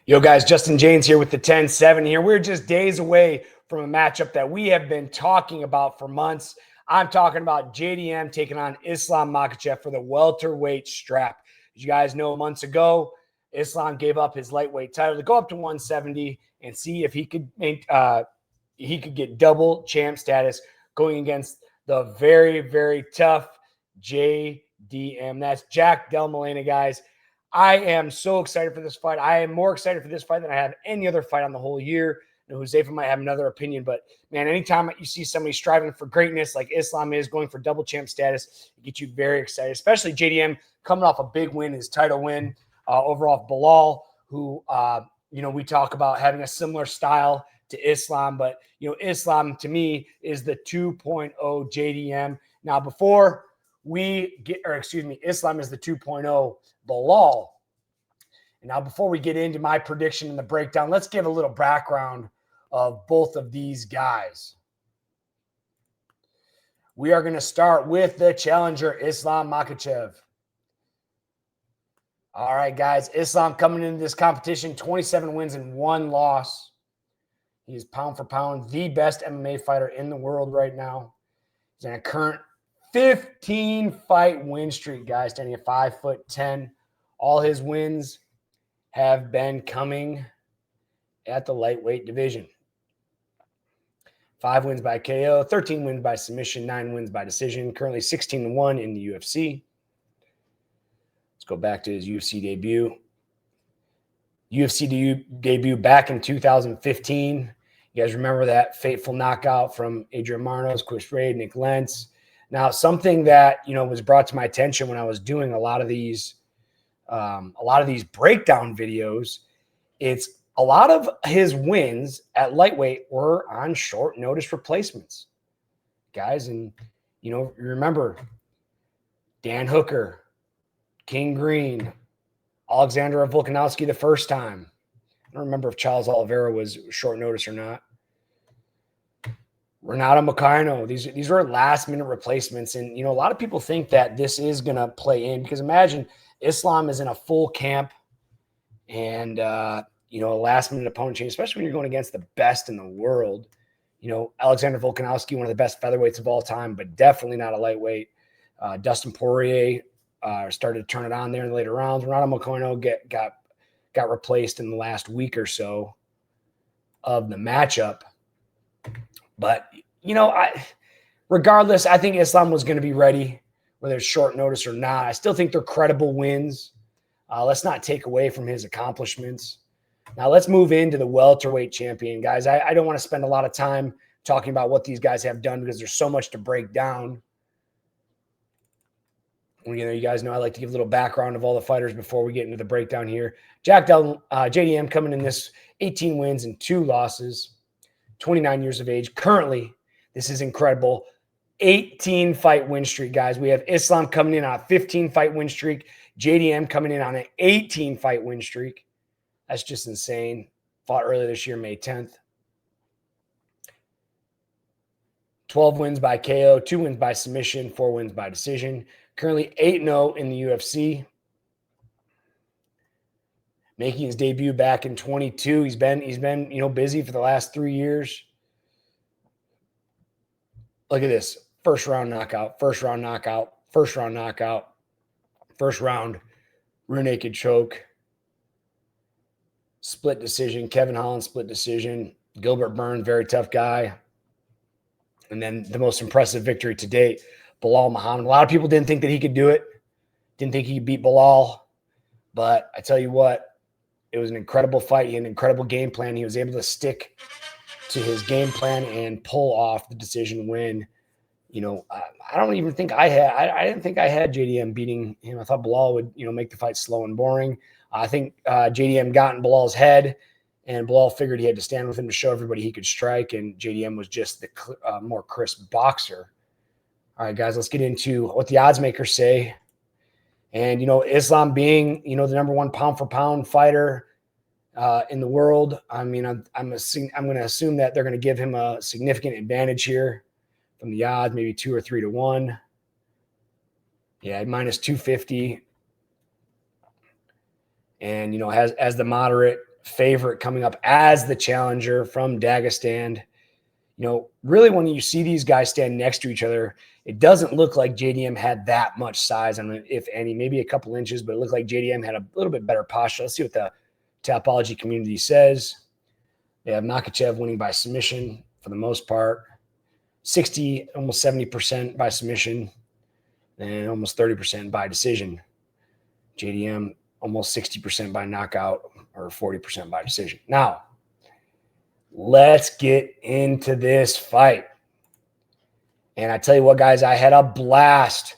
Yo, guys, Justin Jaynes here with the 10-7 here. We're just days away from a matchup that we have been talking about for months. I'm talking about JDM taking on Islam Makhachev for the welterweight strap. As you guys know, months ago, Islam gave up his lightweight title to go up to 170 and see if he could get double champ status going against the very, very tough JDM. That's Jack Della Maddalena, guys. I am so excited for this fight. I am more excited for this fight than I have any other fight on the whole year. Josefa might have another opinion, but man, anytime you see somebody striving for greatness like Islam is, going for double champ status, it gets you very excited, especially JDM coming off a big win, his title win over off Belal, who, we talk about having a similar style to Islam, but, Islam to me is the 2.0 JDM. Now, before we get, Islam is the 2.0 Belal. And now, before we get into my prediction and the breakdown, let's give a little background of both of these guys. We are going to start with the challenger, Islam Makhachev. All right, guys, Islam coming into this competition, 27 wins and 1 loss. He is pound for pound the best MMA fighter in the world right now. He's in a current 15-fight win streak, guys, standing at 5'10". All his wins have been coming at the lightweight division. 5 wins by KO, 13 wins by submission, 9 wins by decision. Currently 16-1 in the UFC. Let's go back to his UFC debut. UFC debut back in 2015. You guys remember that fateful knockout from Adrian Marnos, Chris Raid, Nick Lentz. Now, something that, was brought to my attention when I was doing a lot of these breakdown videos, it's a lot of his wins at lightweight were on short notice replacements, guys. And, remember Dan Hooker, King Green, Alexander Volkanovski the first time. I don't remember if Charles Oliveira was short notice or not. Renato Moicano. These were last-minute replacements. And, a lot of people think that this is going to play in because imagine Islam is in a full camp and, a last-minute opponent change, especially when you're going against the best in the world. Alexander Volkanovski, one of the best featherweights of all time, but definitely not a lightweight. Dustin Poirier started to turn it on there in the later rounds. Renato Moicano got replaced in the last week or so of the matchup. But, regardless, I think Islam was going to be ready, whether it's short notice or not. I still think they're credible wins. Let's not take away from his accomplishments. Now, let's move into the welterweight champion, guys. I don't want to spend a lot of time talking about what these guys have done because there's so much to break down. You guys know I like to give a little background of all the fighters before we get into the breakdown here. JDM coming in this 18 wins and 2 losses, 29 years of age. Currently, this is incredible, 18-fight win streak, guys. We have Islam coming in on a 15-fight win streak, JDM coming in on an 18-fight win streak. That's just insane. Fought earlier this year, May 10th. 12 wins by KO, 2 wins by submission, 4 wins by decision. Currently 8-0 in the UFC. Making his debut back in 22. He's been busy for the last 3 years. Look at this. First round knockout, first round knockout, first round knockout, first round rear naked choke. Split decision. Kevin Holland split decision. Gilbert Burns, very tough guy. And then the most impressive victory to date, Belal Muhammad. A lot of people didn't think that he could do it. Didn't think he could beat Belal. But I tell you what, it was an incredible fight. He had an incredible game plan. He was able to stick to his game plan and pull off the decision win. I don't even think I didn't think I had JDM beating him. I thought Belal would, make the fight slow and boring. I think JDM got in Belal's head, and Belal figured he had to stand with him to show everybody he could strike, and JDM was just the more crisp boxer. All right, guys, let's get into what the odds makers say. And, Islam being, the number 1 pound-for-pound fighter in the world, I'm going to assume that they're going to give him a significant advantage here from the odds, maybe 2 or 3 to 1. Yeah, minus 250. And, as the moderate favorite coming up as the challenger from Dagestan. Really when you see these guys stand next to each other, it doesn't look like JDM had that much size. I mean, if any, maybe a couple inches, but it looked like JDM had a little bit better posture. Let's see what the Tapology community says. They have Makhachev winning by submission for the most part. 60, almost 70% by submission, and almost 30% by decision. JDM almost 60% by knockout or 40% by decision. Now, let's get into this fight. And I tell you what, guys, I had a blast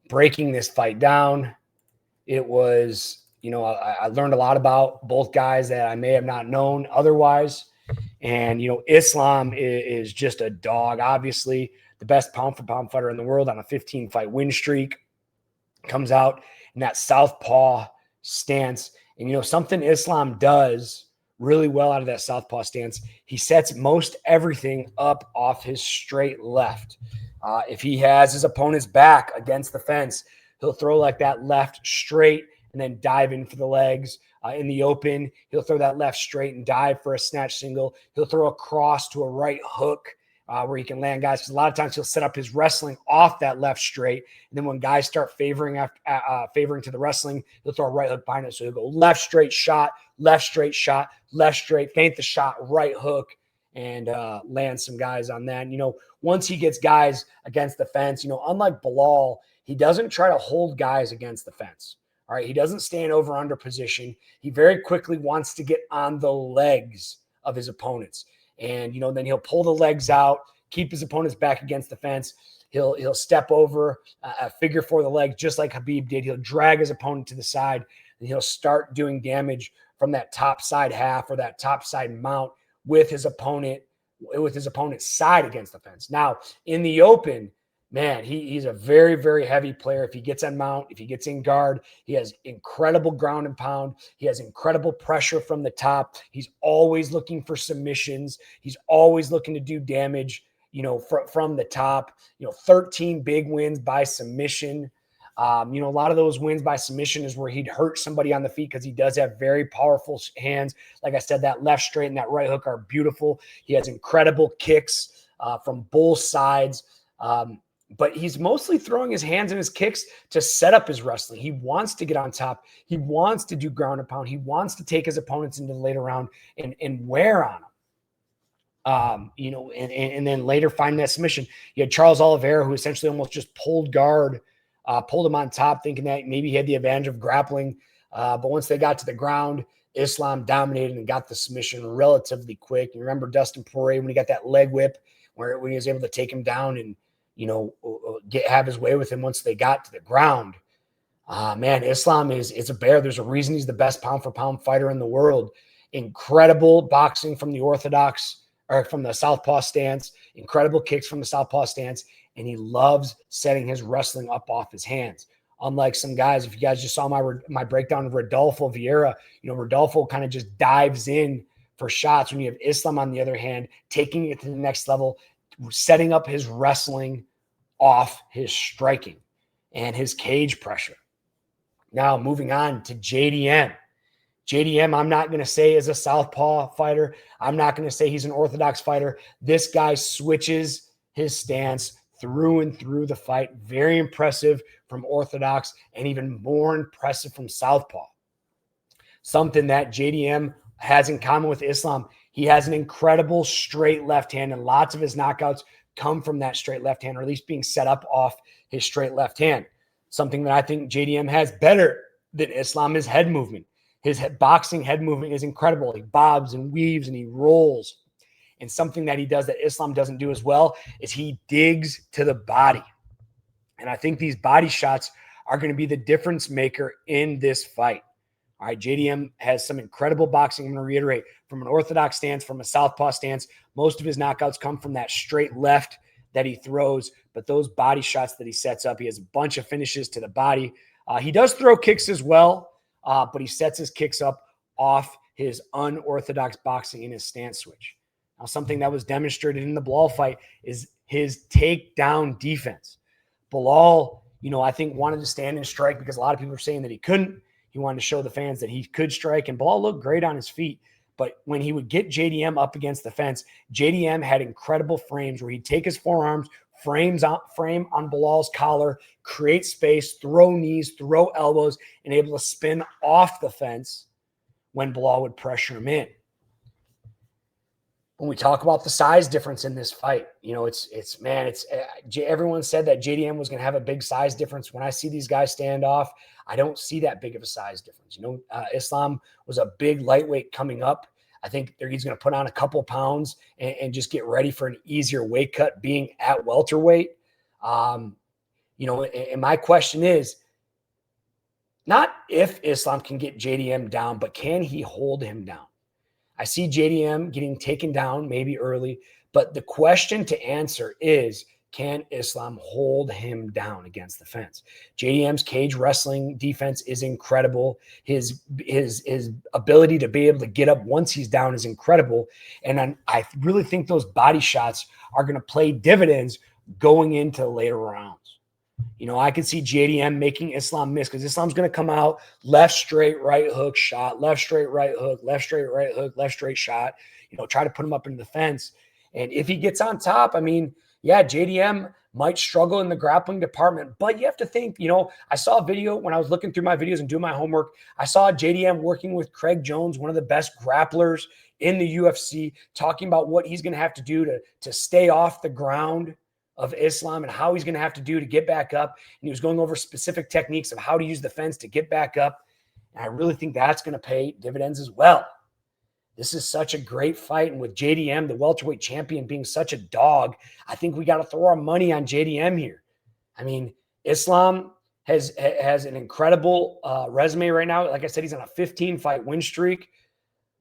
breaking this fight down. It was, I learned a lot about both guys that I may have not known otherwise. And, Islam is just a dog. Obviously, the best pound-for-pound fighter in the world on a 15-fight win streak. Comes out in that southpaw stance. And, something Islam does really well out of that southpaw stance, he sets most everything up off his straight left. If he has his opponent's back against the fence, he'll throw like that left straight and then dive in for the legs. In the open, he'll throw that left straight and dive for a snatch single. He'll throw a cross to a right hook where he can land guys. Because a lot of times he'll set up his wrestling off that left straight. And then when guys start favoring to the wrestling, he'll throw a right hook behind it. So he'll go left straight shot, left straight shot, left straight, feint the shot, right hook, and land some guys on that. And, once he gets guys against the fence, unlike Bilal, he doesn't try to hold guys against the fence. All right, he doesn't stay in over-under position. He very quickly wants to get on the legs of his opponents. And, then he'll pull the legs out, keep his opponents back against the fence. He'll step over, figure for the legs, just like Khabib did. He'll drag his opponent to the side, and he'll start doing damage from that top side half or that top side mount with his opponent's side against the fence. Now, in the open, man, he's a very, very heavy player. If he gets on mount, if he gets in guard, he has incredible ground and pound. He has incredible pressure from the top. He's always looking for submissions. He's always looking to do damage, from the top. 13 big wins by submission. A lot of those wins by submission is where he'd hurt somebody on the feet because he does have very powerful hands. Like I said, that left straight and that right hook are beautiful. He has incredible kicks from both sides. But he's mostly throwing his hands and his kicks to set up his wrestling. He wants to get on top. He wants to do ground and pound. He wants to take his opponents into the later round and wear on them. And then later find that submission. You had Charles Oliveira, who essentially almost just pulled guard, pulled him on top, thinking that maybe he had the advantage of grappling. But once they got to the ground, Islam dominated and got the submission relatively quick. You remember Dustin Poirier when he got that leg whip, when he was able to take him down and have his way with him once they got to the ground. Man, Islam is a bear. There's a reason he's the best pound for pound fighter in the world. Incredible boxing from the orthodox or from the southpaw stance, incredible kicks from the southpaw stance, and he loves setting his wrestling up off his hands. Unlike some guys, if you guys just saw my breakdown of Rodolfo Vieira, Rodolfo kind of just dives in for shots when you have Islam on the other hand, taking it to the next level, setting up his wrestling off his striking and his cage pressure. Now, moving on to JDM. JDM, I'm not going to say is a southpaw fighter. I'm not going to say he's an orthodox fighter. This guy switches his stance through and through the fight. Very impressive from orthodox and even more impressive from southpaw. Something that JDM has in common with Islam. He has an incredible straight left hand, and lots of his knockouts come from that straight left hand, or at least being set up off his straight left hand. Something that I think JDM has better than Islam is head movement. His boxing head movement is incredible. He bobs and weaves and he rolls. And something that he does that Islam doesn't do as well is he digs to the body. And I think these body shots are going to be the difference maker in this fight. All right, JDM has some incredible boxing. I'm going to reiterate, from an orthodox stance, from a southpaw stance, most of his knockouts come from that straight left that he throws, but those body shots that he sets up, he has a bunch of finishes to the body. He does throw kicks as well, but he sets his kicks up off his unorthodox boxing in his stance switch. Now, something that was demonstrated in the Bilal fight is his takedown defense. Bilal, I think wanted to stand and strike because a lot of people are saying that he couldn't. He wanted to show the fans that he could strike, and Bilal looked great on his feet. But when he would get JDM up against the fence, JDM had incredible frames where he'd take his forearms, frame on Bilal's collar, create space, throw knees, throw elbows, and able to spin off the fence when Bilal would pressure him in. When we talk about the size difference in this fight, everyone said that JDM was going to have a big size difference. When I see these guys stand off, I don't see that big of a size difference. Islam was a big lightweight coming up. I think he's going to put on a couple pounds and just get ready for an easier weight cut being at welterweight. And my question is not if Islam can get JDM down, but can he hold him down? I see JDM getting taken down maybe early, but the question to answer is, can Islam hold him down against the fence? JDM's cage wrestling defense is incredible. His ability to be able to get up once he's down is incredible. And I really think those body shots are going to play dividends going into later rounds. I could see JDM making Islam miss because Islam's going to come out left straight, right hook shot, left straight, right hook, left straight, right hook, left straight shot, try to put him up into the fence. And if he gets on top, JDM might struggle in the grappling department, but you have to think, I saw a video when I was looking through my videos and doing my homework. I saw JDM working with Craig Jones, one of the best grapplers in the UFC, talking about what he's going to have to do to stay off the ground of Islam and how he's going to have to do to get back up. And he was going over specific techniques of how to use the fence to get back up. And I really think that's going to pay dividends as well. This is such a great fight. And with JDM, the welterweight champion, being such a dog, I think we got to throw our money on JDM here. Islam has an incredible resume right now. Like I said, he's on a 15-fight win streak.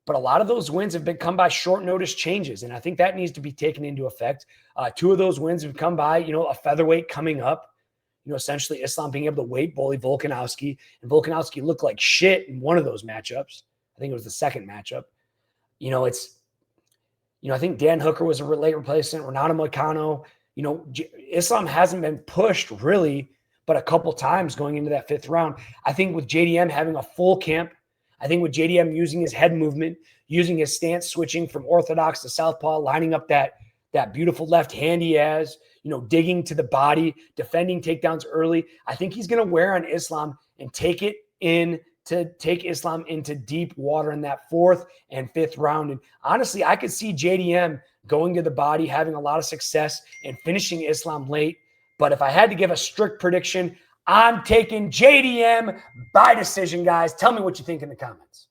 But a lot of those wins have been come by short notice changes. And I think that needs to be taken into effect. 2 of those wins have come by, a featherweight coming up, essentially Islam being able to weight bully Volkanovski. And Volkanovski looked like shit in one of those matchups. I think it was the second matchup. I think Dan Hooker was a late replacement. Renato Moicano. Islam hasn't been pushed really, but a couple times going into that 5th round. I think with JDM having a full camp, I think with JDM using his head movement, using his stance switching from orthodox to southpaw, lining up that beautiful left hand he has, digging to the body, defending takedowns early, I think he's going to wear on Islam and take Islam into deep water in that 4th and 5th round. And honestly, I could see JDM going to the body, having a lot of success and finishing Islam late. But if I had to give a strict prediction, I'm taking JDM by decision, guys. Tell me what you think in the comments.